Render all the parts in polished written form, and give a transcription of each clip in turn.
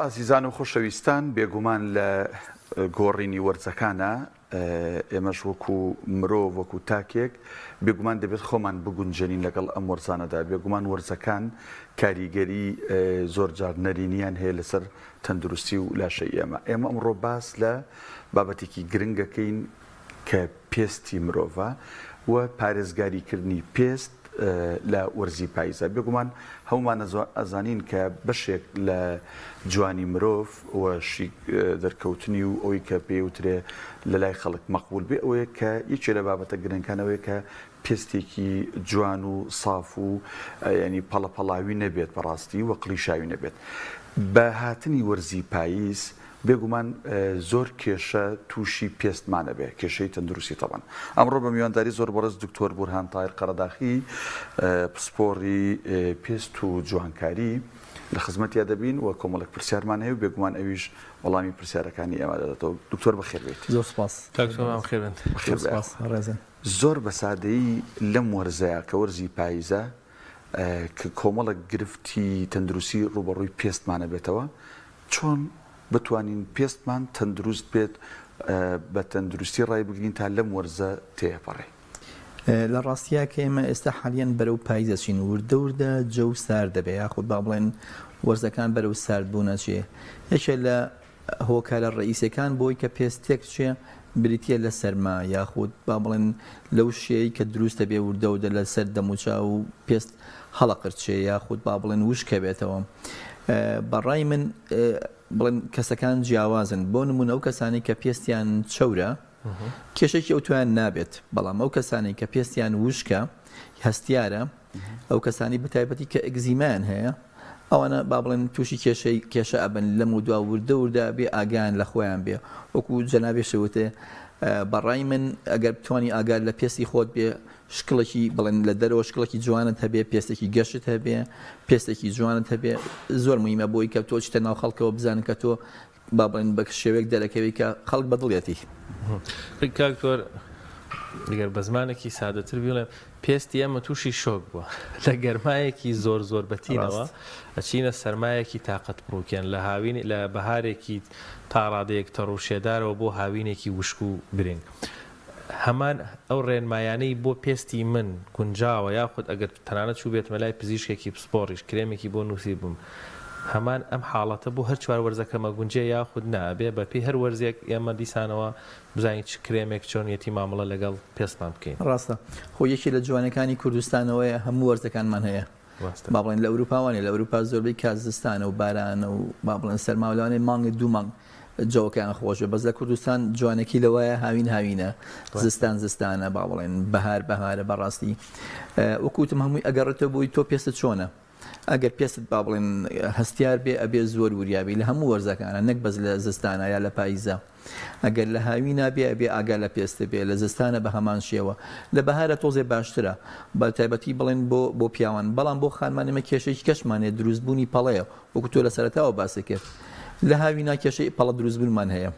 ئازیزان و خۆشەویستان بێگومان لە گۆڕینی وەرزەکانە ئێمەش وەکو مرۆڤ وەکو تاکێک بێگومان دەبێت خۆمان بگونجێنین لەگەڵ ئەم وەرزانەدا. بێگومان وەرزەکان کاریگەری زۆر جار نەرینیان هەیە لەسەر تەندروستی و لاشەی ئێمە. ئێمە ئەمڕۆ باس لە بابەتێکی گرنگەکەین کە پێستی مرۆڤە و پارێزگاریکردنی پێست لە وەرزی پاییزە. بێگومان هەمومان ئەزانین کە بەشێک لە جوانی مرۆڤ و شیک دەرکەوتنی و ئەوەی کە پێوترێ لە لای خەڵک مەقبول بێ ئەوەیە کە یەکێ لە بابەتە گرنگەکانەوەی کە پێستێکی جوان و ساف و ینی پەڵەپەڵاوی نەبێت بەڕاستی وە قلیشاوی نەبێت. بە هاتنی وەرزی پاییز بێگومان زۆر کێشە تووشی پێستمانە بێ، کێشەی تەندروستی تەبەن. ئەمڕۆ بە میوانداری زۆر بەڕێز دکتۆر بورهان تایر قەرەداخی پسپۆڕی پێست و جوانکاری لە خزمەتیا دەبین و کۆمەڵێک پرسیارمان هەیە و بێگومان ئەویش وەڵامی پرسیارەکانی ئێمە دەداتەوە. دکتۆر بەخێر بێت. زۆر سپاس. زۆر بە سادەیی لەم وەرزەیە کە وەرزی پاییزە کە کۆمەڵێک گرفتی تەندروستی ڕوبەڕووی پێستمانە بێتەوە، چۆن بتوانین پێستمان تەندروست بێت بە تەندروستی ڕای بگرین تا لەم وەرزە تێپەڕێ؟ لە ڕاستیە کە ئێمە ئێستا حالیان بەرەو پاییزەچین، وردە وردە جە و سار دەبێ، یاخود با بڵێن وەرزەکان بەرەو ساردبوونەچێ. یەکێ لە هۆکارە ڕئیسەکان بۆی کە پێستێک چێ بریتە لە سەرما، یاخود با بڵێن لەو شێی کە دروستە بێ وردە وردە لە سەر دەموچا و پێست هەڵەقرچێ، یاخود با بڵێن وشکە بێتەوە. بەڕای من بڵێن کەسەکان جیاوازن. بۆ نمونە ئەو کەسانی کە پێستیان چەورە کێشێکی ئەوتویان نابێت، بەڵام ئەو کەسانی کە پێستیان وشکە هەستیارە، ئەو کەسانی بەتایبەتی کە ئەگزیمان هەیە، ئەوانە با بڵێن تووشی کێشە ئەبن لەم و دوا وردە وردە بێ ئاگان لە خۆیان بێ. وەکو جەنابێ شەوتێ بەڕای من ئەگەر بتوانی ئاگار لە پێستی خۆت بێ، شکڵێکی بڵێن لە دەرەوە شکڵێکی جوانت هەبێ، پێستێکی گەشت هەبێ، پێستێکی جوانت هەبێ، زۆر مهمە بۆی کە تۆ چتە ناو خەڵکەوە بزانن کە تۆ با بڵێن بە شێوەیەک دەرەکەوی کە خەڵک بەدڵێتی. کاکتۆر دیگەر بە زمانێکی سادەتر بڵێم پێستی ئەمە تووشی شۆک بووە لە گەرمایەکی زۆر زۆر بەتینەوە ئەچینە سەرمایەکی تااقەت بڕووکێن لە هاوین لە بەهارێکی تا ڕادەیەک تەڕوشێدارەوە بۆ هاوینێکی وشک و برنگ. هەمان ئەو ڕێنمایانەی بۆ پێستی من گونجاوە، یاخود ئەگەر تەنانەت چوو بێت مەلای پزیشکێکی پسپۆڕیش کرێمێکی بۆ نووسی بووم، هەمان ئەم حاڵەتە بۆ هەر چوار وەرزەکەمە گونجێ یاخود نابێ بە پێی هەر وەرزێک ئێمە دیسانەوە بزانین چ کرێمێک چۆنیەتی مامەڵە لەگەڵ پێستمان بکەین. ڕاستە خۆ یەکی لە جوانەکانی کوردستانەوەیە هەموو وەرزەکانمان هەیە. با بڵێن لە ئەوروپاوانێ لە ئەوروپا زۆربەی کازستانە و بارانە و با بڵێن سەرماوەلانێ مانگی دوو مانگ جەوەکان خۆشە، بەس لە کوردستان جوانێکی لەوەیە هاوین هاوینە، زستان زستانە، با بڵێن بەهار بەهارە. بەڕاستی وەکوتم هەمووی ئەگەڕێتەوە بۆی تۆ پێستت چۆنە. ئەگەر پێست با بڵێن هەستیار بێ ئەبێ زۆر وریابی لە هەموو وەرزەکانە، نەک بەس لە زستانە یا لە پاییزە. ئەگەر لە هاوینە بێ ئەبێ ئاگا لە پێستە بێ، لە زستانە بە هەمان شێوە، لە بەهارە تۆزێ باشترە بە تایبەتی بڵێن بۆ پیاوان. بەڵام بۆ خانمانێمە کێشەی کەشمانێ دروستبوونی پەڵەیە، وەکو تۆ لە سەرەتاوە باسی کرد. لە هاوینا کێشەی پەڵە دروستبوونمان هەیە.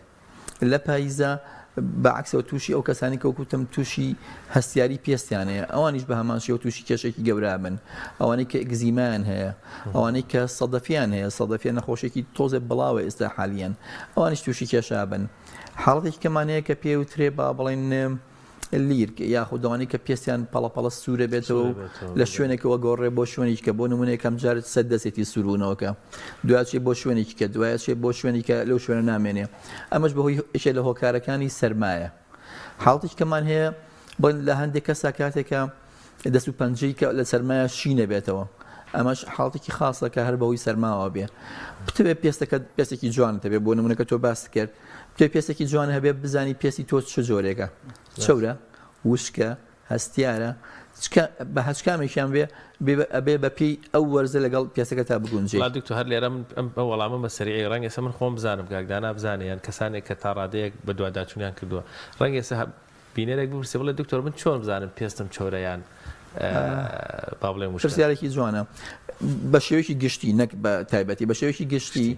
لە پاییزە بەعکسەوە تووشی ئەو کەسانی کە وەکوتم تووشی هەستیاری پێستیانەیە، ئەوانیش بە هەمان شێوە تووشی کێشێکی گەورە بن. ئەوانەی کە ئەگزیمان هەیە، ئەوانەی کە سەدەفیان هەیە، سەدەفیان نەخۆشێکی تۆزێ بڵاوە ئێستا حالیان، ئەوانیش تووشی کێشە بن. حاڵەتێکی کەمانەیە کە پێوترێ با بڵێن لیرک، یاخود ئەوانەی کە پێستیان پەڵەپەڵە سوورە بێتەوە لە شوێنێکەوە گۆڕێ بۆ شوێنێکی کە بۆ نمونەیە کەم جارت سەد دەسێتی سووربوونەوەکە، دوایچێ بۆ شوێنێکی کە دوایچێ بۆ شوێنی کە لەو شوێنە نامێنێ. ئەمەش بەهۆی یەکێ لە هۆکارەکانی سەرمایە. حاڵەتێکی کەمان هەیە بڵێن لە هەندێک کەسا کاتێکە دەست و پەنجەی کە لە سەرمایە شینە بێتەوە، ئەمەش حاڵەتێکی خاصە کە هەر بەهۆی سەرماوە بێ. بتەوێت پێستەکە پێستێکی جوانت هەبێ، بۆ نمونەکە تۆ باس کرد، بتەوێت پێستێکی جوان هەبێ بزانی پێستی تۆ چ جۆرێکە، چەورە، وشکە، هەستیارە، بە هەچ کامێکیان بێ بە پێی ئەو وەرزە لەگەڵ پێسەکە تا بگونجێ. دکتۆر هەر لێرە ئەم وەڵامە بە سەریعی ڕەنگە ئێستا من خۆم بزانم کاکدانا بزانێ، یان کەسانێک کە تا ڕادەیەک بە دوواداچوونیان کردووە، ڕەنگە ئێستا بینەرێک بپرسێ بڵێ دکتۆر من چۆن بزانم پێستم چۆرەیان با بڵێم وشکە؟ پرسیارێکی جوانە. بە شێوەیەکی گشتی، نەک بە تایبەتی، بە شێوەیەکی گشتی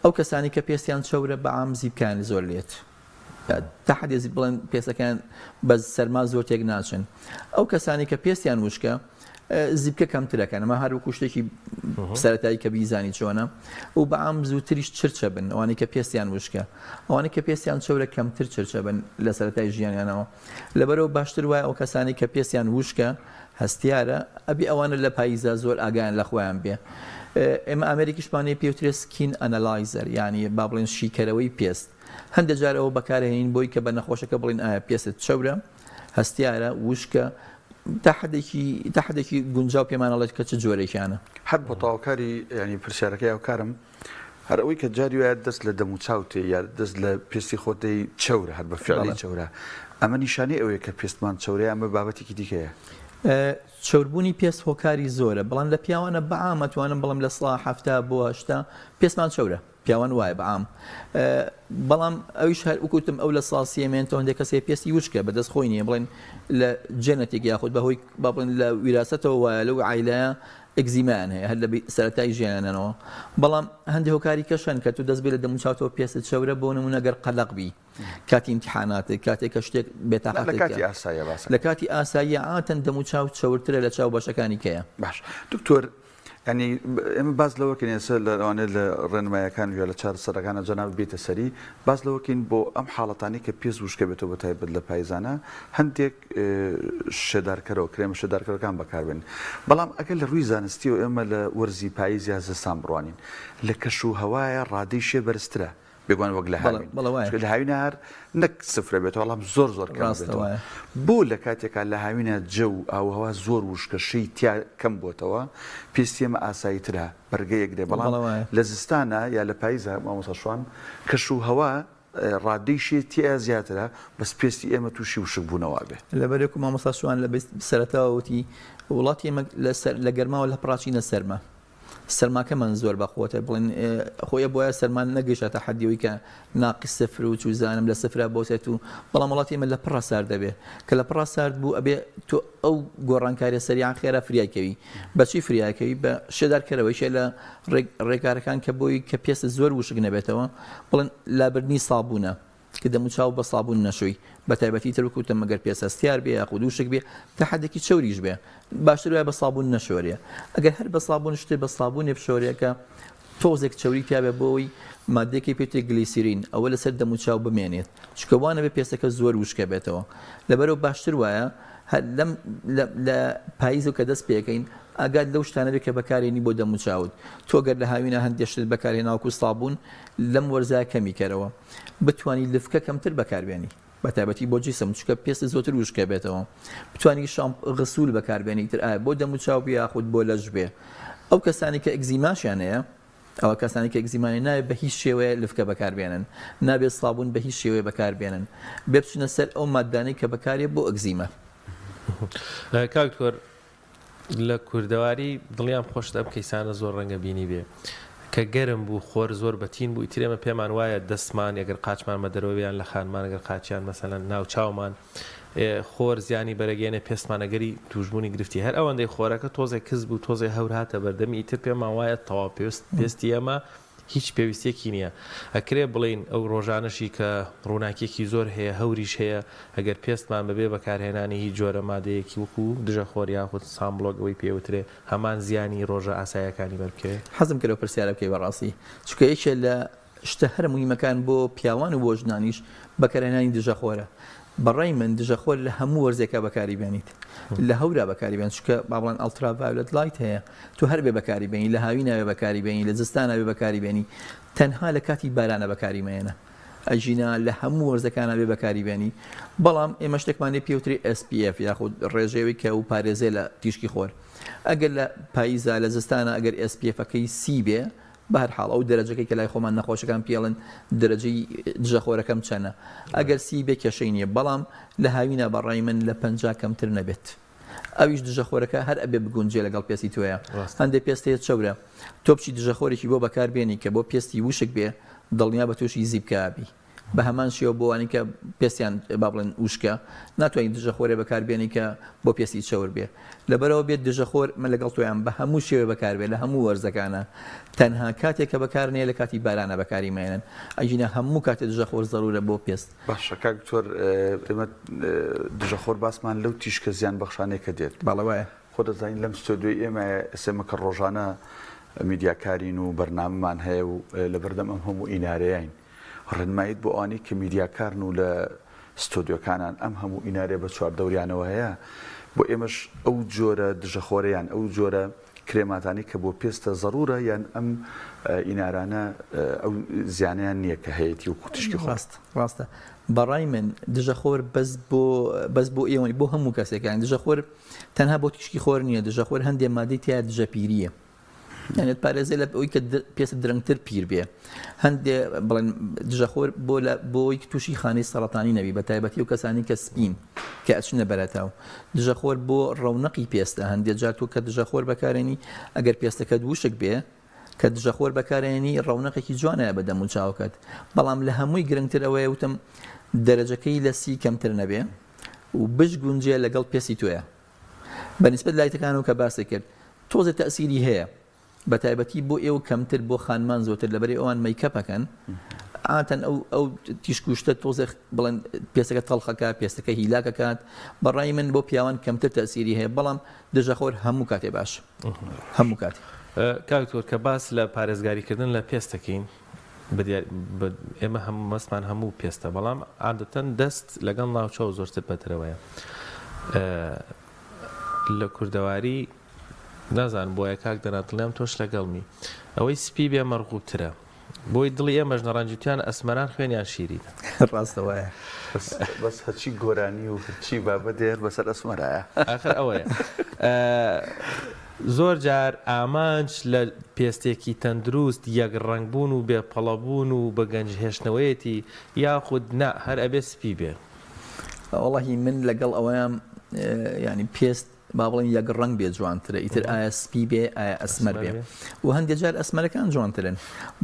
ئەو کەسانی کە پێستیان چەورە بە عام زیبکان زۆر لێت، تا حدێزی بڵێن پێستەکان بە سەرما زۆر تێک ناچن. ئەو کەسانی کە پێستیان وشکە زیبکە کەمترەکەن ئەمە هەروەکو شتێکی سەرەتایی کە بیزانی چۆنە و بەعام زووتریش چرچە بن ئەوانەی کە پێستیان وشکە ئەوانەی کە پێستیان چەورە کەمتر چرچە بن لە سەرەتای ژیانیانەوە لەبەرەوە باشتر وایە ئەو کەسانی کە پێستیان وشکە هەستیارە ئەبی ئەوانە لە پاییزە زۆر ئاگایان لە خۆیان بێ ئێمە ئەمریکیشمانەیە پێوترێ سکین ئەنەلایزەر یعنی با بڵێن شیکەرەوەی پێست هەندێک جارەوە بەکارهێنین بۆی کە بە نەخۆشەکە بڵین ئایا پێست چەورە هەستیارە وشکە تا حدێکی گونجاو پێمانەڵێت کە چ جۆرەیانە حد بۆ تاواکاری ینی پرسیارەکەی ئەوکارم هەر ئەوەی کە جاری وایە دەست لە دەم و چاوتێ یا دەست لە پێستی خۆتەی چەورە هەر بە فعلی چەورە ئەمە نیشانەی ئەوەیە کە پێستمان چەورەیە ئەمە بابەتێکی دیکەیە چەوربوونی پێست هۆکاری زۆرە بەڵام لە پیاوانە بەعام ئەتوانم بڵم لە سڵ هەفتا بۆ هەشتا پێستمان چەورە پیاوان وایە بەعام بەڵام ئەویش هەر وکوتم ئەو لە ساسیەمێنەوە هەندێک کەسێ پێستی وشکە بەدەست خۆی نیە بڵێن لە جێنەتێک یاخود بەهۆی با بڵێن لە ویراستەوە وایە لەو عیلایە ئەگزیمان هەیە هەر لە سەرەتای ژیانەوە بەڵام هەندێک هۆکاری کەشن کە تو دەست بێ لە دەموچاوتەوە پێست چەورە بۆ نمونە گەر قەلەق بی کاتی ئیمتیحاناتێک کاتێک کە شتێک بێتاقەتی لە کاتی ئاساییە ئاتەن دەموچاو چەورترە لە چاو باشەکانی کەیە باش دکتۆر ینی ئێمە باز لەوەکەین ئێستا لەوانێت لە ڕێنمایەکان وێ لە چارەسەرەکانە جەناب بێتە سەری باز لەوەکەین بۆ ئەم حاڵەتانی کە پێست وشکە بێتەوە بە تایبەت لە پایزانە هەندێک شێدارکەرەوە کرێمە شێدارکەرەکان بەکاربێن بەڵام ئەگەر لە ڕووی زانستیەوە ئێمە لە وەرزی پاییز یا زستان بڕوانین لە کەش و هەوایە ڕادەی شێ بەرزترە بێگوان وەک لە هاوین لە هاوینە هەر نەک سفرە بێتەوە بەڵام زۆر کەمێتەوە بۆ لە کاتێکا لە هاوینە جەو ئاوهەوا زۆر وشکە شەی تیا کەم بۆتەوە پێستی ئێمە ئاساییترە بەرگەیەک دێ بەڵام لە زستانە یا لە پاییزە مامۆستا شوان کەش و هەوا ڕادەی شێ تیا زیاترە بەس پێستی ئێمە تووشی وشک بوونەوە بێ لەبەرێک مامۆستا شوان لە سەرەتاوەتی وڵاتی ئێمە لە گەرماوە لە پڕاچینە سەرمە سەرماکەمان زۆر بەخۆتە بڵێن خۆیە بۆیە سەرمان نەگەیشتە حەدیەوەی کە ناقی سفر و چوزانم لە سفرە بۆسێت و بەڵام وڵاتی ئێمە لە پڕە سارد دەبێت کە لە پڕە سارد بوو ئەبێ تۆ ئەو گۆڕانکاریە سەریعان خێرا فریاکەوی بەچی فریاکەوی بە شێدارکەرەوەیشە لە ڕێکارەکان کە بۆی کە پێست زۆر وشک نەبێتەوە بڵێن لابردنی سابوونە کە دەموچاو بە سابوون نەشوی بە تایبەتی ترکوتە مەگەر پێسەستیار بێ یاخود وشک بێ تا حدێکی چەوریش بێ باشتر وایە بە سابوون نەشۆرێ ئەگەر هەر بە سابوون شتێ بە سابوونێ بشۆرێکە تۆزێک چەوری پیاوێ بۆی مادێکی پێێتی گلیسیرین ئەوە لەسەر دەموچاو بمێنێت چکەوانە بێ پێستەکە زۆر وشکە بێتەوە لەبەرەوە باشتر وایە لە پاییز و کە دەست پێەکەین ئاگات لەو شتانە بێ کە بەکارێنی بۆ دەموچاوت تۆگەر لە هاوینە هەندێشت بەکارهێناوکو سابوون لەم وەرزای کەمی کەرەوە بتوانی لفکە کەمتر بەکاربێنی بە تایبەتی بۆ جیسم چکە پێست زۆتر وشکە بێتەوە بتوانی غسوول بەکاربێنی تر بۆ دەموچاو بێ یاخود بۆ لەش بێ ئەو کەسانی کە ئەگزیماشیان هەیە ئەوە کەسانی کە ئەگزیمانی نایە بە هیچ شێوەیە لفکە بەکاربێنن نابێت سابوون بە هیچ شێوەیە بەکاربێنن بێ بچونە سەر ئەو ماددانەی کە بەکارێ بۆ ئەگزیمە کاکتۆر لە کوردەواری دڵیان خۆشتە ئەم کەیسانە زۆر ڕەنگە بینی بێ کە گەرم بوو خۆر زۆر بەتین بوو ئیترێمە پێمان وایە دەستمان ئەگەر قاچمان مەدەرەوەیان لە خانمان ئەگەر قاچیان مەسەلەن ناو چاومان خۆر زیانی بەرەگەێنێ پێستمانەگەری توشبوونی گرفتی هەر ئەوەندەی خۆرەکە تۆزێک کەس بوو تۆزێ هەور هاتە بەردەمی ئیتر پێمان وایە تەواو پێستی ئەمە هیچ پێویستێکی نییە ئەکرێ بڵین ئەو ڕۆژانەشی کە ڕووناکێکی زۆر هەیە هەوریش هەیە ئەگەر پێستمان بەبێ بەکارهێنانی هیچ جۆرە مادەیەکی وەکو دژە خۆر یاخود سامبلۆگەوەی پێوترێ هەمان زیانی ڕۆژە ئاسایەکانی بەرکێ حەزم کردەوە پرسیارە بکەی بەڕاستی چکە یەکێ لە شتە هەر موهیمەکان بۆ پیاوان و بۆ ژنانیش بەکارهێنانی دژە خۆرە بەڕای من دژە خۆر لە هەموو وەرزێکە بەکاری بێنیت لە هەورا بەکاری بێن چکە باڵان ئەلترافایۆلەت لایت هەیە تو هەر بێ بەکاری بێنی لە هاویناوێ بەکاری بێنی لە جستانە بێ بەکاری بێنی تەنها لە کاتی بارانە بەکاری مێنە ئەژینا لە هەموو وەرزەکانە بێ بەکاری بێنی بەڵام ئێمە شتێکمانێ پێوتری SPF یاخود ڕێژەوەی کە و پارێزێ لە تیشکی خۆر ئەگەر لە پاییزە لە زستانە ئەگەر SPF-ەکەی سی بێ بەهرحاڵ ئەو دەرەجەکەی کە لای خۆمان نەخۆشەکان پێڵن دەرەجەی دژەخۆرەکەم چەنە ئەگەر سی بێ کێشەی نییە بەڵام لە هاوینە بەڕای من لە 50 کەمتر نەبێت ئەویش دژەخۆرەکە هەر ئەبێ بگونجێ لەگەڵ پێستی توەیە هەندێک پێستەیە چەورە تۆپچی دژەخۆرێکی بۆ بەکاربێنی کە بۆ پێستی وشک بێ دڵنیا بە تووشی زیبکابی بە هەمان شێوە بۆوانی کە پێستیان با بڵێن وشکە ناتوانین دژەخۆرێ بەکاربێنی کە بۆ پێستی چەور بێ لەبەرەوە بێت دژەخۆر من لەگەڵ تۆیان بە هەموو شێوێ بەکاربێت لە هەموو وەرزەکانە تەنها کاتێک کە بەکارنێ لە کاتی بارانە بەکاری مێنن ئەژینە هەموو کاتێک دژەخۆر زەرورە بۆ پێست باشە کاکتۆر ئێمە دژەخۆر باسمان لەو تیشکە زیان بەخشانێکە دێت باڵەوایە خۆ دەزانین لەم ستۆدیۆی ئێمە ئێسێمەکە ڕۆژانە میدیاکارین و بەرنامەمان هەیە و لە بەردەم ئەم هەموو ئینارەیەین ڕێنماییت بۆ ئەوانەی کە میدیاکارن و لە ستۆدیۆکانان ئەم هەموو ئینارێ بە چواردەوریانەوە هەیە بۆ ئێمەش ئەو جۆرە دژەخۆرەیان ئەو جۆرە کرێماتانی کە بۆ پێستە ضرورە یان ئەم ئینارانە ئەو زیانیان نییە کە هەیەی و کوتشکی ڕاستە بەڕای من دژەخۆر بەس بۆ ئێوەی بۆ هەموو کەسێکیان دژەخۆر تەنها بۆ تیشکی خۆر نییە دژەخۆر هەندێک مادەی تیا دژەپیریە یانێت پارێزێ لە ئەوی کە پێست درەنگتر پیر بێ هەندێ بڵێن دژەخۆر بۆی تووشی خانەی سەرەتانی نەبی بە تایبەتی و کەسانی کە سپین کە ئەچنە بەرەتاو دژەخۆر بۆ ڕەونەقی پێستە هەندێک جار تۆ کە دژەخۆر بەکارێنی ئەگەر پێستەکە دووشک بێ کە دژەخۆر بەکارێنی ڕەونەقێکی جوانایە بە دەم و چاوکەت بەڵام لە هەمووی گرنگتر ئەوەیە وتم دەرەجەکەی لە سی کەمتر نەبێ و بش گونجێ لەگەڵ پێسی تۆیە بەنسبەت لایتەکانەوە کە باسی کرد تۆزە تەئسیری هەیە بە تایبەتی بۆ ئێوە کەمتر بۆ خانمان زۆرتر لەبەرەی ئەوان مەیکەپەکەن ئاتەن ئەو تیشکوشتە تۆزێ بڵێن پێستەکە تەڵخەکە پێستەکە هیلاکەکات بەڕای من بۆ پیاوان کەمتر تەئسیری هەیە بەڵام دژەخۆر هەموو کاتێ باش هەموو کات کاکتۆر کە باس لە پارێزگاریکردن لە پێستەکەین ئێمە هەموو مەسمان هەموو پێستە بەڵام عادەتەن دەست لەگەڵ ناوچەوە زۆرتر بەترەوەیە لە کوردەواری نازان بۆیە کاک دەناتڵیان تۆش لەگەڵمی ئەوەی سپی بێ مەرغوبترە بۆی دڵی ئێمەش نەڕەنجیتیان ئەسمەران خوێنیان شیرینە ڕاستەوەیە بەس هەچی گۆرانی و هەچی بابە دێر بەسەر ئەسمەرایە ئاخر ئەوەیە زۆر جار ئامانج لە پێستێکی تەندروست یەک ڕنگبوون و بێپەڵەبوون و بە گەنجهێشتنەوەیەتی یاخود نا هەر ئەبێ سپی بێ وەڵاهی من لەگەڵ ئەوەیان ینی پێست با بڵێن یەک ڕنگ بێ جوانترە ئیتر ئایا سپی بێ ئایا ئەسمەر بێ و هەندێک جار ئەسمەرەکان جوانترن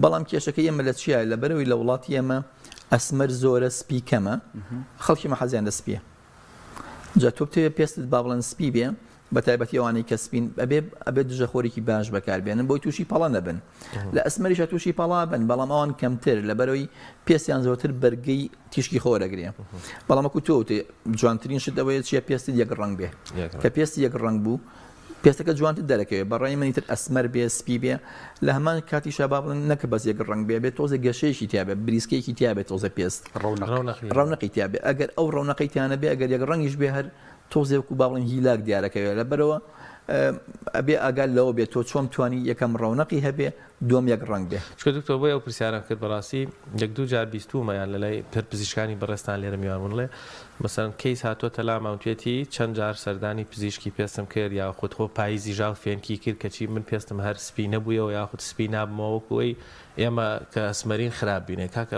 بەڵام کێشەکە ئێمە لە چیە لە بەرەوەی لە وڵاتی ئێمە ئەسمەر زۆرە سپی کەمە خەڵکی مەحەزیان لە سپیە جا تۆ بتوێ پێستت با بڵێن سپی بێ بە تایبەتی ئەوانەی کە سپین ئەبێ دژەخۆرێکی باش بەکاربێنن بۆی تووشی پەڵە نەبن لە ئەسمەریشە تووشی پەڵا بن بەڵام ئەوان کەمتر لە بەرەوەی پێستیان زۆرتر بەرگەی تیشکی خۆرەگرێ بەڵامەکو تۆ جوانترین شت ئەوەیە چیە پێستی یەک ڕنگ بێ کە پێستی یەک ڕنگ بوو پێستەکە جوانتر دەرەکەوێت بەڕای منیتر ئەسمەر بێ سپی بێ لە هەمان کاتیشە با بڵێن نەکە بەس یەک ڕنگ بێ بێت تۆزە گەشەیەکی تیاابێت بریسکەیەکی تیاابێت تۆزە پێست ڕەونەقی تیاابێ ئەگەر ئەو ڕەونەقی تیانە بێ ئەگەر یەک ڕەنگیش بێ هەر تۆزێک و باڵین هیلاک دیارەکەوێت لە بەرەوە ئەبێ ئاگال لەوە بێت تۆ چۆم توانی یەکەم ڕەونەقی هەبێ دوم یەک ڕنگ بێ چکە دکتۆر بۆی ئەو پرسیارم کرد بەڕاستی یەک دوو جار بیستومەیان لە لای پزیشکانی بەڕێستان لێرە میوانونڵێ مەسەرەن کەیس هاتۆتە لاماوتێتی چەند جار سەردانی پزیشکی پێستم کرد یا خودخۆ پاییزی ژاو فێنکی کرد کەچی من پێستم هەر سپی نەبوویەوە یاخود سپی نابمەوەکوی ئێمە کە ئەسمەرین خراپ بینێ کاکە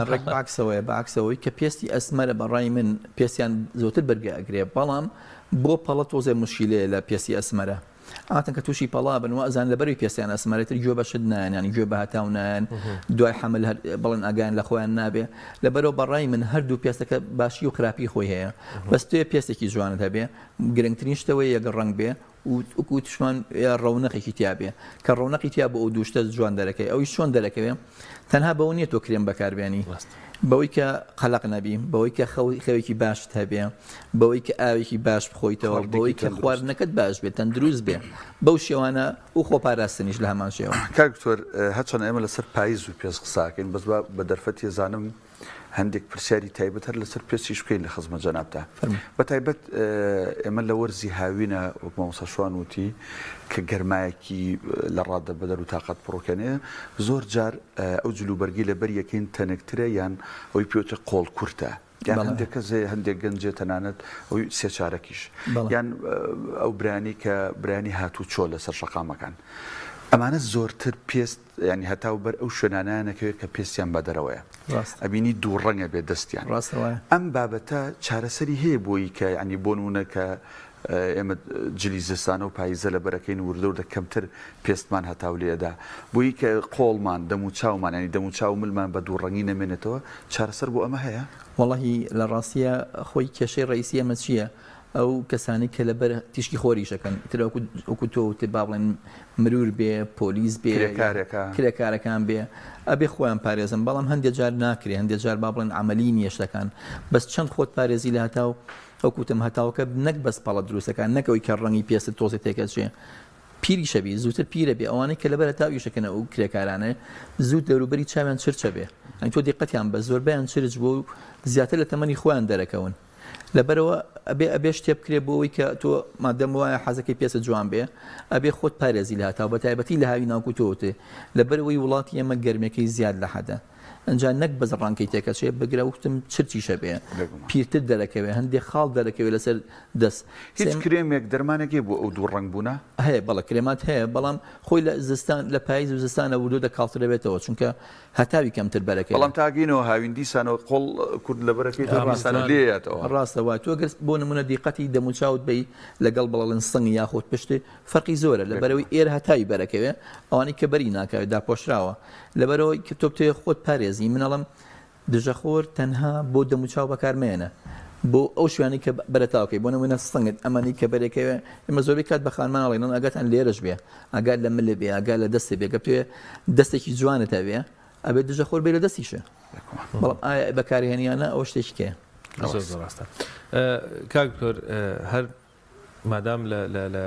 ڕێک باکسەوەی باکسەوەی کە پێستی ئەسمەرە بەڕای من پێستیان زۆرتر بەرگە ئەگرێ بەڵام بۆ پەڵە تۆزێ مشکلەیە لە پێسی ئەسمەرە ئاتن کە تووشی پەڵا بن و ئەزان لەبەری پێستیان ئەسمەرێتتر گوێ بەشت نایانی گوێ بە هەتاونیان دوای حمل بڵێن ئاگیان لە خۆیان نابێ لەبەرەوە بەڕای من هەردوو پێستەکە باشی و خراپی خۆی هەیە بەس توێ پێستێکی جوانت هەبێ گرنگترین شتەوەی یەک ڕنگ بێ و توشمان ڕەونەقێکی تیابێ کە ڕەونەقی تیا بۆ ئەو دووشتە جوان دەرەکەی ئەوی چۆن دەرەکەوێ تەنها بەەوە نیە تۆ کرێم بەکاربیانی بەوەی کە قەلق نەبی بەوەی کە خەوێکی باشت هەبێ بەوەی کە ئاوێکی باش بخۆیتەوە بەوەی کە خواردنەکەت باش بێت تەندروست بێ بەو شێوانە و خۆپاراستنیش لە هەمان شێوە کاکتۆر هەچەند ئێمە لەسەر پاییز و پێست قساکەین بەس بە دەرفەتی زانم هەندێک پرسیاری تایبەت هەر لەسەر پێستیش بکەین لە خزمەت جەنابتا بە تایبەت ئێمە لە وەرزی هاوینە وەک مامۆستا شوان وتی کە گەرمایەکی لە ڕادە بەدەر و تااقەت بڕۆکەنێ زۆر جار ئەو جلوبەرگی لەبەر یەکەین تەنێکترە یان ئەوی پێوتە قۆڵ کورتە یان هەندێک کەس هەندێک گەنجێ تەنانەت ئەوی سێ چارەکیش یان ئەو برانی کە برانی هاتوو چۆ لەسەر شەقامەکان ئەمانە زۆرتر پێست ینی هەتاو بەر ئەو شوێنانانەکەوێت کە پێستیان بەدەرەوەیە ئەبینی دوو ڕەنگە بێت دەستیان ئەم بابەتە چارەسەری هەیە بۆی کە ینی بۆ نمونە کە ئێمە جلی زستانە و پاییزە لە بەرەکەین وردە کەمتر پێستمان هەتاو لێدا بۆی کە قۆڵمان دەم و چاومان ینی دەم و چاو ملمان بە دوو ڕەنگی نەمێنێتەوە چارەسەر بۆ ئەمە هەیە وەڵاهی لە ڕاستیە خۆی کێشەی ڕئیسی ئەمە چییە ئەو کەسانی کە لەبەر تیشکی خۆریشەکەن تر وەکو تۆ با بڵێن مرور بێ پۆلیس بێ کرێکارەکان بێ ئەبێ خۆیان پارێزن بەڵام هەندێک جار ناکرێ هەندێک جار با بڵێن عملی نیە شتەکان بەس چەند خۆت پارێزی لە هەتاو ئەوکوتم هەتاوکە نەک بەس پەڵە دروستەکان نەکەوەی کە ڕەنگی پێست تۆزی تێکەچێ پیری شەبی زووتر پیرە بێ ئەوانەی کە لەبەر تاویشەکەنە ئەو کرێکارانە زوو دەوروبەری چاویان چرچە بێ ئەنی تۆ دیقەتیان بە زۆربیان چرج بۆ و زیاتر لە تەمەنی خۆیان دەرەکەون لەبەرەوە ئەبێ شتێ بکرێ بۆەوەی کە تۆ مادەم وایە حەزەکەی پێسە جوان بێ ئەبێ خۆت پارێزی لە هەتاو بە تایبەتی لە هاوی ناوکو تۆتێ لەبەرەوەی وڵاتی ئێمە گەرمەکەی زیاد لە حەدە ئەنجا نەک بەز ڕانکەی تێکەچێ بگرە وتم چرچیشە بێ پیرتر دەرەکەوێ هەندێک خاڵ دەرەکەوێت لەسەر دەست هیچ کرێمێک دەرمانێکی بۆ ئەو دوو ڕنگ بوونە هەیە بەڵە کرێمات هەیە بەڵام خۆی لە زستان لە پاییز و زستانە ورودە دەکاڵترەبێتەوە چونکە هەتاوی کەمتر بەرەکە بەڵام تاگینەوە هاویندی سانەوە قۆڵ کورد لە بەرەکەی لێتەوە ڕاستەوە تۆ گەر بۆ نمونە دیقەتی دەموچاوت بی لەگەڵ بەڵێن سنگ یاخۆت پشتێ فەرقی زۆرە لەبەرەوەی ئێرە هەتاوی بەرەکەوێ ئەوانەی کە بەری ناکاوێت داپۆشراوە لەبەرەوەی کە تۆ بتوێ خۆت پارێزی منەڵم دژەخۆر تەنها بۆ دەموچاو بەکارمێنە بۆ ئەو شوێنی کە بەرەتاوکەی بۆ نمونە سنگت ئەمانی کە بەرەکەوێ ئێمە زۆربەی کات بە خانمانەڵێنن ئەگەتان لێرەش بێ ئەگات لە ملێ بێ ئەگات لە دەستی بێ کە توێ دەستێکی جوانت هەبێ ئەبێت دژەخۆر بێ لە دەستیشە بەڵام ئایا بەکارهێنیانە ئەو شتێکی کێ ڕاستە کاکتۆر هەر مادام لە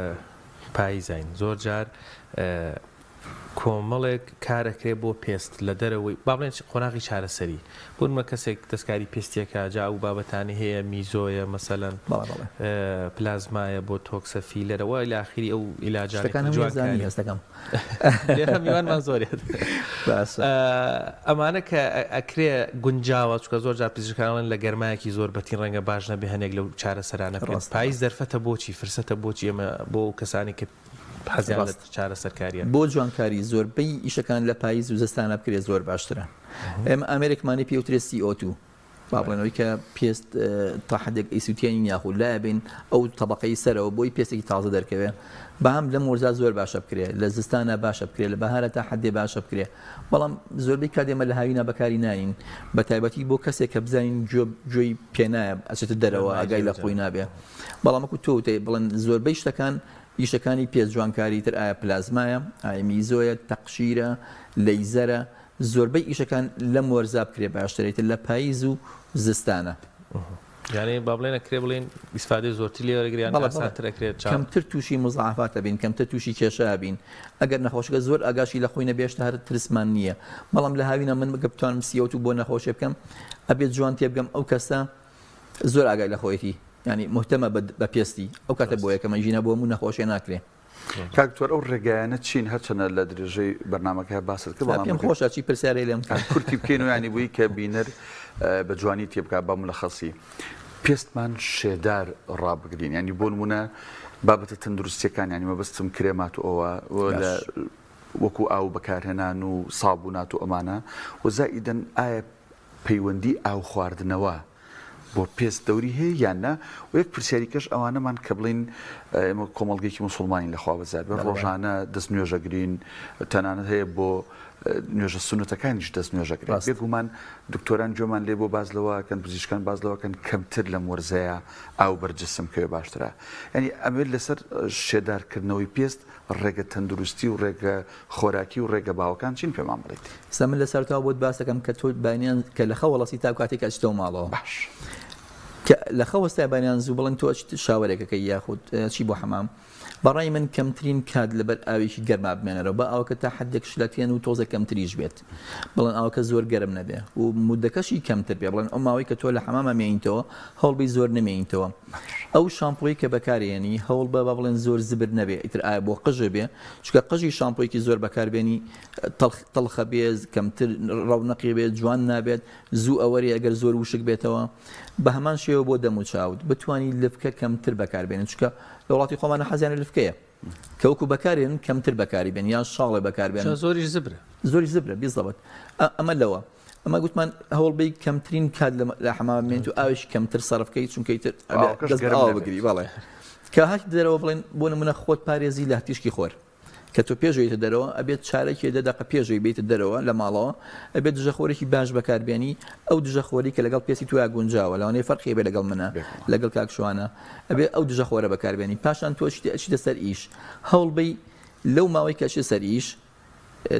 پاییزین زۆر جار کۆمەڵێک کارەکرێ بۆ پێست لە دەرەوەی با بڵێن قۆناغی چارەسەری بۆنمە کەسێک دەستکاری پێستیەکە جا و بابەتانی هەیە میزۆیە مەسەلەن پلازمایە بۆ تۆکسە فیلەرەوە لە ئاخری ئەو ئیلاجانەکان هەستەکەم میوانمان زۆرێت ئەمانە کە ئەکرێ گونجاوە چکە زۆر جار پزیشکانڵێن لە گەرمایەکی زۆر بەتین ڕەنگە باش نەبێ هەنێک لەو چارەسەرانە پاییز دەرفەتە بۆچی فرسەتە بۆچی ئێمە بۆ کەسانی کە حەزیان لە چارە سەرکاریە بۆ جوانکاری زۆربەی ئیشەکان لە پاییز و زستانە بکرێت زۆر باشترە ئێمە ئامێرێکمانی پێوترێت CO2 با بڵێنەوەی کە پێست تا حدێک ئیسوتیانی یاخود لابین ئەو طبقەی سەرەوە بۆی پێستێکی تازە دەرکەوێت بەهم لە مۆرزا زۆر باشە بکرێت لە زستانە باشە بکرێت لە بەهارە تا حدێ باشە بکرێت بەڵام زۆربەی کاتێمە لە هاوینە بەکاری ناین بە تایبەتی بۆ کەسێک کە بزانین گوێی پێنایە ئەچێتە دەرەوە ئاگای لە خۆی نابێ بەڵام وەکو تۆ بڵێن زۆربەی شتەکان ئیشەکانی پێست جوانکاری تر ئایا پلازمایە ئایا میزۆیە تەقشیرە لەیزەرە زۆربەی ئیشەکان لە مۆرزا بکرێ باشترێتتر لە پاییز و زستانە یعنی با بڵێنە کرێ بڵێن ئیسفادەی زۆرتی لێوەرەگریان ئاسانترەکرێت کەمتر تووشی مزعافاتە بین کەمتر تووشی کێشە بین ئەگەر نەخۆشەکە زۆر ئاگاشی لە خۆی نەبێشتە هەر ترسمان نییە بەڵام لە هاوینە من بگە بتوانم CO2 بۆ نەخۆشی بکەم ئەبێت جوان تێ بگەم ئەو کەسە زۆر ئاگای لە خۆیەتی ینی محتەمە بە پێستی ئەو کاتە بۆ یەکەمە ژینە بۆ هەموو نەخۆشیە ناکرێ کاکتۆر ئەو ڕێگایانە چین هەرچەنە لە درێژەی بەرنامەکە باست کرد پێم خۆشە چی پرسیارەی لێم کورتی بکەین و ینی بووی کە بینەر بە جوانی تێبکە بە مولەخەسی پێستمان شێدار ڕابگرین ینی بۆ نمونە بابەتە تەندروستیەکان ینی مەبەستم کرێمات و ئەوە وەکو ئاو بەکارهێنان و سابوونات و ئەمانە وەزائیدەن ئایا پەیوەندی ئاو خواردنەوە بۆ پێست دەوری هەیە یاننا و یەک پرسیاریکەش ئەوانەمان کە بڵین ئێمە کۆمەڵگەیەکی مسلمانی لەخوا بەزار بە ڕۆژانە دەست نوێژەگرین تەنانەت هەیە بۆ نوێژە سنووتەکانیش دەست نوێژەکرێت بێگومان دکتۆران گوێمان لێ بۆ بازلەوەکەن پزیشکان بازلەوەکەن کەمتر لە مۆرزەیە ئاو بەرجەسم کەوێ باشترە ینی ئەمێت لەسەر شێدارکردنەوەی پێست ڕێگە تەندروستی و ڕێگە خۆراکی و ڕێگە باوەکان چین پێمان بڵێت سەمن لە سەرتاوە بۆت باسەکەم کە تۆ بانیان کە لە خەوەڵەسی تا کاتێک ئەچتەوە ماڵەوە باش کە لە خەوەستای بانیان زوو بڵێن تۆ شاوەرێکەکەی یاخود چی بۆ حەمام بەڕای من کەمترین کات لەبەر ئاوێکی گەرما بمێنەرەوە بە ئەوکە تا حدێک شلەتێن و تۆزە کەمتریش بێت بڵێن ئەوکە زۆر گەرم نەبێ و مودەکەشی کەمتر بێ بڵێن ئەو ماوەی کە تۆ لە حەمامە مێنیتەوە هەوڵبی زۆر نمێنیتەوە ئەو شامپۆی کە بەکارێنی هەوڵ بە بڵێن زۆر زبر نەبێ ئیتر ئایا بۆ قژە بێ چکە قژی شامپۆیکی زۆر بەکاربێنی تەڵخە بێز کەمتر ڕەونەقی بێت جوان نابێت زوو ئەوەری ئەگەر زۆر وشک بێتەوە بە هەمان شێوە بۆ دەموچاوت بتوانی لفکە کەمتر بەکاربێنن چکە لە وڵاتی خۆمانە حەزیانە لفکەیە کەوکو بەکارێن کەمتر بەکاری بێن یان شاڵێ بەکاربێن زۆریش زبرە زۆری زبرە بیزەبەت ئەمە لەوە ئەمە گوتمان هەوڵبەی کەمترین کات لە حەمامێنیت و ئاویش کەمتر سەرفکەی چونکەیتر دەست ئاو بگری بەڵێ کە هەش دەرەوە بڵێن بۆ نمونە خۆت پارێزی لە تیشکی خۆر کە تۆ پێشویتە دەرەوە ئەبێت چارێکی دەداقە پێشوی بیتە دەرەوە لە ماڵەوە ئەبێت دژەخۆرێکی باش بەکاربیێنی ئەو دژەخۆری کە لەگەڵ پێسی تویا گونجاوە لەوانەیە فەرقی بێ لەگەڵ منە لەگەڵ کاکشوانە ئەبێ ئەو دژەخۆرە بەکاربیێنی پاشان تۆ چیتە سەر ئیش هەوڵبەی لەو ماوەی کەچێ سەر ئیش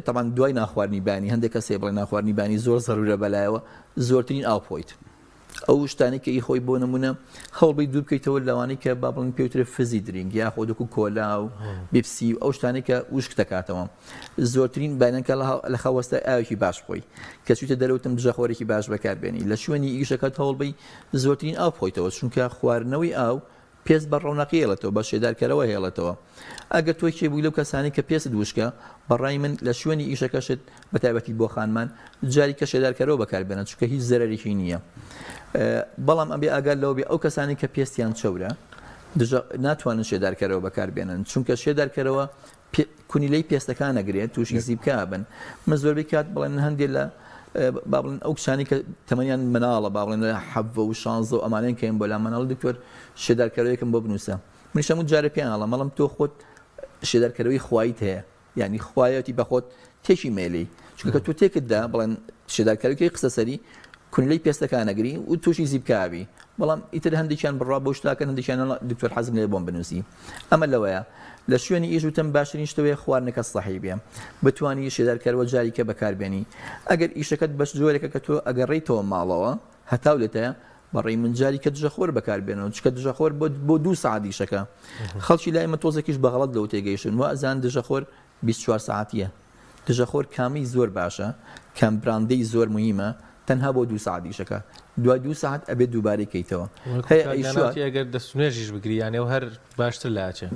تەمان دوای ناخواردنی بانی هەندێک کەسێ بڵێ ناخواردنی بانی زۆر زەرورە بەلایەوە زۆرترین ئاوپۆیت ئەو شتانی کە خۆی بۆ نمونە هەوڵبەی دوور بکەیتەوە لەوانەی کە با بڵین پێوترە فزی درینگ یا خۆدەکو کۆلا و بیپسی و ئەو شتانی کە وشک دەکاتەوە زۆرترین بانەکە لە خەوەستە ئاوێکی باش بخۆی کە چوتە دەرەوتم دژەخۆرێکی باش بەکاربێنی لە شوێنی ئیشەکەت هەوڵبەی زۆرترین ئاو بخۆیتەوە چونکە خواردنەوەی ئاو پێست بە ڕەونەقی هێڵێتەوە بە شێدارکەرەوە هێڵێتەوە ئەگەر تۆی کێبووی لەو کەسانی کە پێست دووشکە بەڕای من لە شوێنی ئیشەکەشت بە تایبەتی بۆ خانمان جاری کە شێدارکەرەوە بەکاربێنە چونکە هیچ زەرەرێکی نییە بەڵام ئەبێ ئاگال لەوە بێ ئەو کەسانی کە پێستیان چەورە ناتوانن شێدارکەرەوە بەکاربێنن چونکە شێدارکەرەوە کونیلەی پێستەکان نەگرێت تووشی زیبکە بن من زۆربەی کات بڵێن هەندێک لە بابڵن ئەو کسانی کە تەمەنیان مناڵە باڵێن حەڤە و شانزە و ئەمانەیان کەین بۆ لا مناڵ دکتۆر شێدارکەرەوەیەکم بۆ بنووسە منیش هەموو جارە پێیانڵە مەڵم تۆ خۆت شێدارکەرەوەی خوایت هەیە یعنی خوایەتی بە خۆت تێکی مێلی چونکە تۆ تێکتدا بڵێن شێدارکەرەوەی قسە سەری کونیلەی پێستەکان نەگری و تووشی زیبکاوی بەڵام ئیتر هەندێکیان بڕوا بۆ شتاکە هەندێکیان دکتۆر حەزم لێ بۆم بنووسی ئەمە لەوەیە لە شوێنی ئیش وتم باشترین شتەوەی خواردنەکە سەحی بێ بتوانی شێدارکەرەوە جاریکە بەکاربێنی ئەگەر ئیشەکەت بەش جۆرێکە کە تۆ ئەگەڕێیتەوە ماڵەوە هەتاو لێتەیە بەڕێی من جاریکە دژەخۆر بەکاربێنەوە چکە دژەخۆر بۆ 2 ساعت ئیشەکە خەڵکی لای ئمە تۆزێکیش بەغەڵەت لەو تێگەیشتن و ئەزان دژەخۆر 24 ساعتیە دژەخۆر کامی زۆر باشە کەم براندەی زۆر مهمە تەنها بۆ 2 ساعت ئیشەکە دوای 2 ساعت ئەبێت دووبارەی کەیتەوە ئەگەر دەستنوێژیش بگریانێ و هەر باشتر لاچێ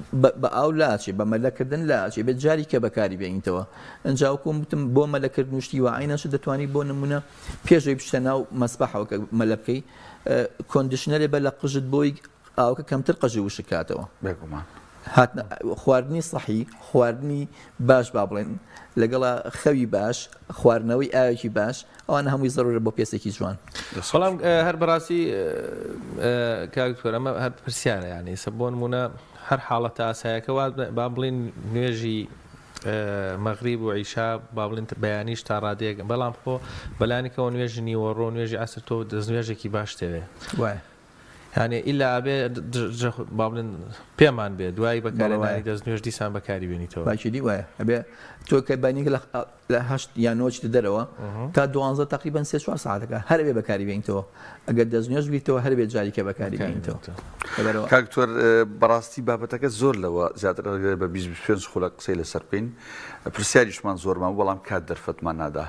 بە ئاو لاچێ بە مەلەکردن لاچێ بێت جاریکە بەکاری بێنیتەوە ئەنجاوکم وتم بۆ مەلەکردن شتی و عینەش دەتوانانی بۆ نمونە پێشەوەی بشتە ناو مەسبەحەوە مەلە بکەی کۆندیشنەرێ بە لە قژت بۆی ئاوکە کەمتر قەژی وشکاتەوە بێگومان خواردنی صحی خواردنی باش با بڵێن لەگەڵا خەوی باش خواردنەوەی ئاوێکی باش ئەوانە هەمووی زەرورە بۆ پێسێکی جوان بەڵام هەر بەڕاستی کاکتۆر ئەمە هەر پرسیارە یانی سە بۆ نمونە هەر حاڵەتە ئاسایەکە با بڵین نوێژی مەغریب و عیشا با بڵین بەیانیش تا ڕادەیەک بەڵام خۆ بەلانێکەوە نوێژی نیوەڕۆ نوێژی عەسر تۆ دەستنوێژێکی باش تەوێ یعنی ئیلا ئەبێ با بڵێن پێمان بێ دوای بەکارهێنانی دەستنوێژ دیسان بەکاری بێنیتەوە باشی وایە ئەبێ تۆ کە بانیکە لە 8 یان 9 دەرەوە تا 12 تقریبا 3-4 ساعتەکە هەر بێ بەکاری بێنیتەوە ئەگەر دەستنوێژ بیتەوە هەر بێت جاریکە بەکاری بێنیتەوە کاکتۆر بەڕاستی بابەتەکە زۆر لەوە زیاتر بە 25 خولە قسەی لەسەر بکەین پرسیاریشمان زۆرمان بەڵام کات دەرفەتمان نادا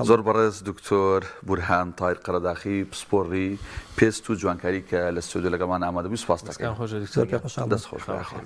زۆر بەڕێز دکتۆر بورهان تایر قەرەداخی پسپۆڕی پێست و جوانکاری کە لە ستودیۆ لەگەڵمان ئامادەبووی سوپاس دەکەم دەست خۆش